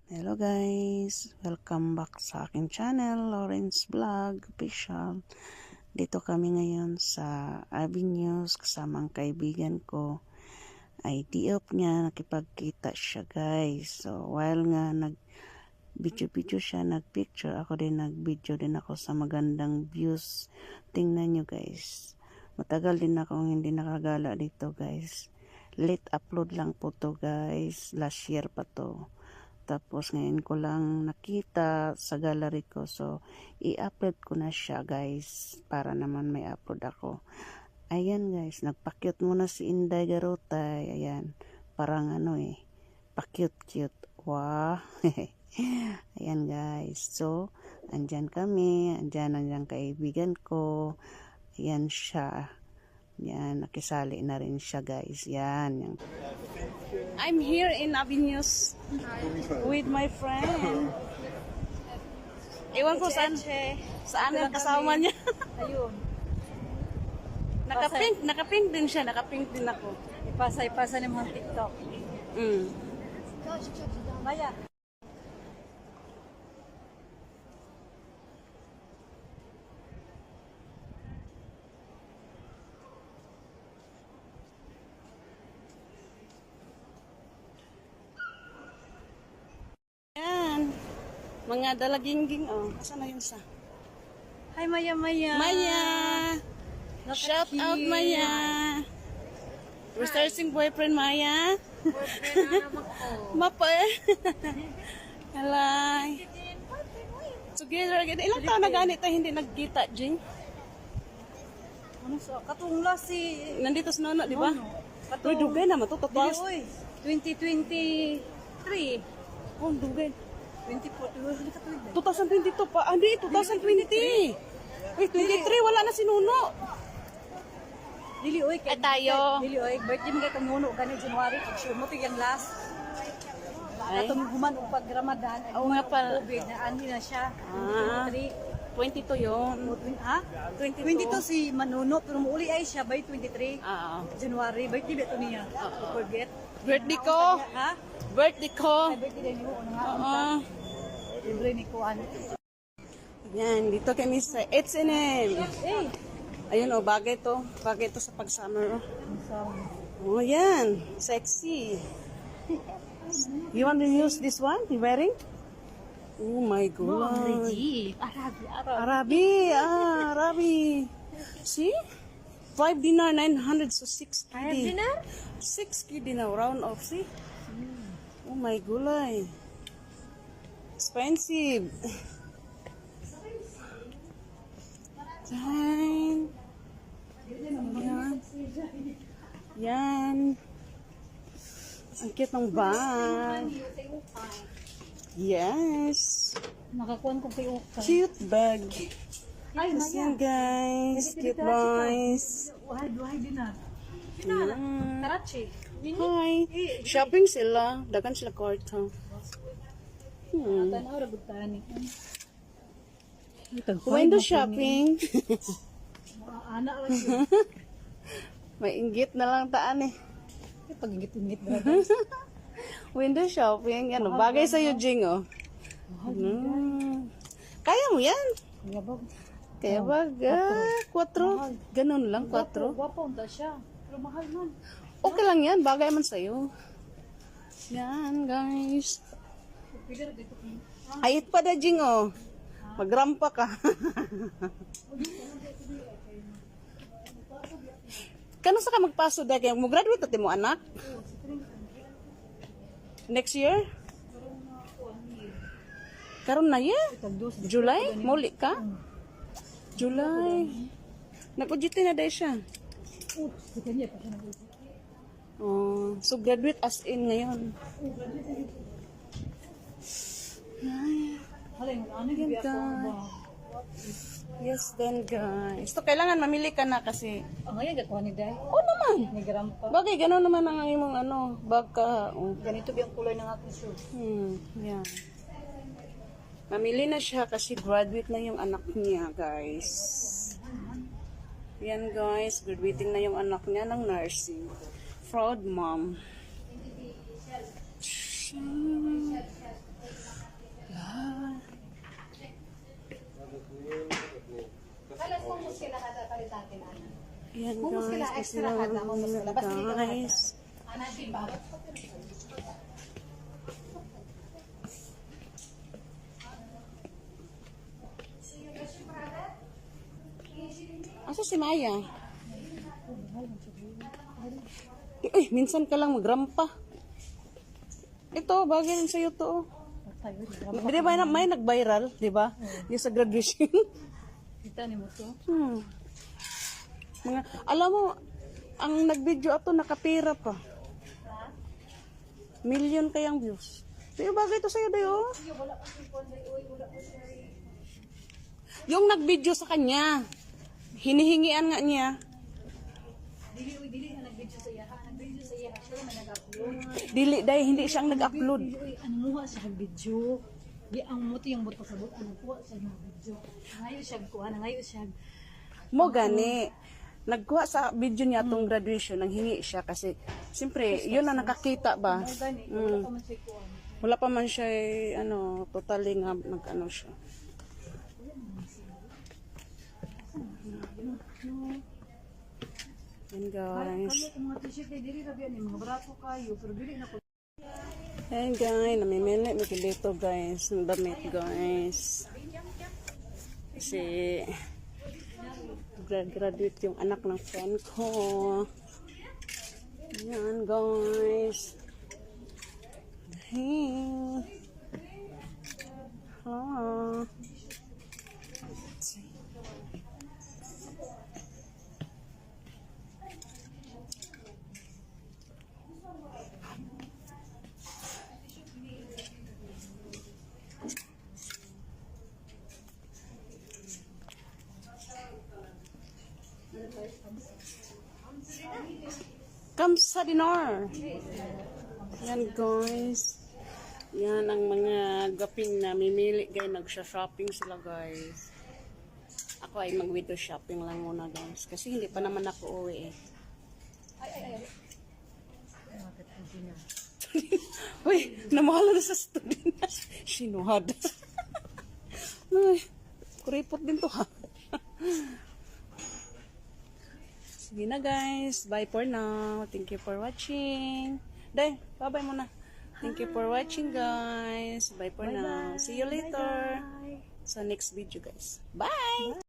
Hello guys, welcome back sa aking channel, Lawrence Vlog Official. Dito kami ngayon sa Avenues kasama ang kaibigan ko. Ay di-off niya, nakipagkita siya guys. So while nga nag-video siya, nag-picture, ako din nag-video din ako sa magandang views. Tingnan nyo guys. Matagal din akong hindi nakagala dito guys. Late upload lang po to guys. Last year pa to. Tapos ngayon ko lang nakita sa gallery ko. So, i-upload ko na siya guys. Para naman may upload ako. Ayan guys, nagpa-cute muna si Inday Garutay. Ayan, parang pa-cute-cute. Wow. Ayan guys. So, andyan kami. Andyan kaibigan ko. Ayan siya. Yan, nakisali na rin siya guys. Yan. I'm here in Avenues with my friend. Ewan ko saan ang kasama niya. Ayun. Naka-pink din siya, naka-pink din ako. Ipasa ni mga TikTok. Maya. Yan. Mga dalagingging, oh. Asan na yun sa? Hi, Maya. Maya! Shout out, Maya! Researching boyfriend, Maya? Boyfriend na naman ko. Mapa eh. Halay. Together again. Ilang taon na ganit tayo hindi nagkita, Jing? Ano sa? Katungla si... Nandito sa Nono, di ba? Uy, Katong... dugay naman to. Dili, Totoo. oy. 2023. Oh, dugay. 24. 2022 pa. Hindi, 2020. Uy, 23. Wala na si Nuno. Dili, oy. Ay, tayo. Dili, oy. Birthday mo kayo tumuno. Ganit January. Pag-sure mo ito yung last. Ay. Atong human pag Ramadan. Oo nga pala. COVID na ani na siya. Ah. 23. 22 yun. Ha? 22. 22 si Manuno, pero muuli ay siya by 23 Ah, January. Birthday ba ito niya? Forget. birthday ko. Ha? Birthday ko. Ay, birthday din mo. Ano nga? Oo. Libre ni Kuan. Yan, dito kami sa H&M. Eh! Ayun oh, bagay to. Bagay to sa pag-summer. So, Oh, yan. Sexy. You want to use this one? You wearing? Oh my God. Arabi. Arabi. See? 5 dinar, 900, so 6 kidi. 6 kidi na, round off, see? Oh my gulay. Expensive. Yan. Yan. Yan. Ang cute ng bag. Yes. nakakuan ko kay Ukay. Cute bag. Ay, Yes, yan guys. Cute boys. Duhay din na. Yan. Karachi. Hi. Shopping sila. Dagan sila kwarto. Tanaw ra gud tani. Window shopping. Ana lang yun. May inggit na lang taan eh. Pag-ingit-ingit ba? Window shopping. Ano, bagay sa Jing, oh. Kaya mo yan. Kaya ba? Kaya bag, 4. Ganun lang, 4. Gwapo unta siya. Pero mahal man. Okay lang yan, bagay man sa'yo. Yan, guys. Pila dito ko. Hayit pa da, Jing, oh. Magrampa ka. Kano sa ka magpaso da kaya mo graduate ati mo anak? Next year? Karon na yan? July? Muli ka? July. Nag-UGT na dahil siya. Oh, so graduate as in ngayon. Ay, Halay mo ano yan guys. Yes then guys. So kailangan mamili ka na kasi. Ang ngayon gatuhan ni Day. Oh naman. May grampa. Bagay gano'n naman ang imong bag ka. Oh. Ganito ba ang kulay ng aking shoes? Yeah. Mamili na siya kasi graduate na yung anak niya, guys. Yan, guys. Graduating na yung anak niya ng nursing. Proud mom. Yan Humus guys, kila kasi extra kad na humus kila. Basta hindi ka guys. Ana di ba? Asa si Maya? Uy, minsan ka lang magrampa. Ito, bagay rin sa'yo to. Di ba may nag-viral, di ba? Yung sa graduation. Kita ni mo to. Alam mo, ang nag-video ato nakapira pa. Million kayang views. Pero bagay to sa'yo, dayo. Yung nag-video sa kanya, hinihingian nga niya. Dili na nag-video sa iya. Nag-video sa iya. Siya man nag-upload. Dili, dahil hindi siyang nag-upload. Uy, ano mo sa video? Di ang muti yung buto sa buto. Ano po sa video? Ngayon siya kuha na ngayon siya. Mo gani. Nagkuha sa video niya tong graduation, nang hingi siya kasi siyempre, yun ang nakakita ba? Gani, wala pa man siya kuha. Wala pa man siya totally nga nag-ano siya. Yan guys. Kami kung mga t-shirt ay dili ra biyan ni mga braso kayo pero dili na ko. Hey guys, namimili mo dito guys, ng damit guys. Kasi graduate yung anak ng friend ko. Yan guys. Hey. Hello. Kamsa dinar. Yan guys. Yan ang mga gaping na mimili guys. Nagsha-shopping sila guys. Ako ay mag-window shopping lang muna guys. Kasi hindi pa naman ako uwi eh. Uy, namahala na sa student. Sinuhad. Ay, kuripot din to ha. Sige na guys. Bye for now. Thank you for watching. Day, bye-bye muna. Thank you for watching guys. Bye for now. See you later. Sa next video guys. Bye!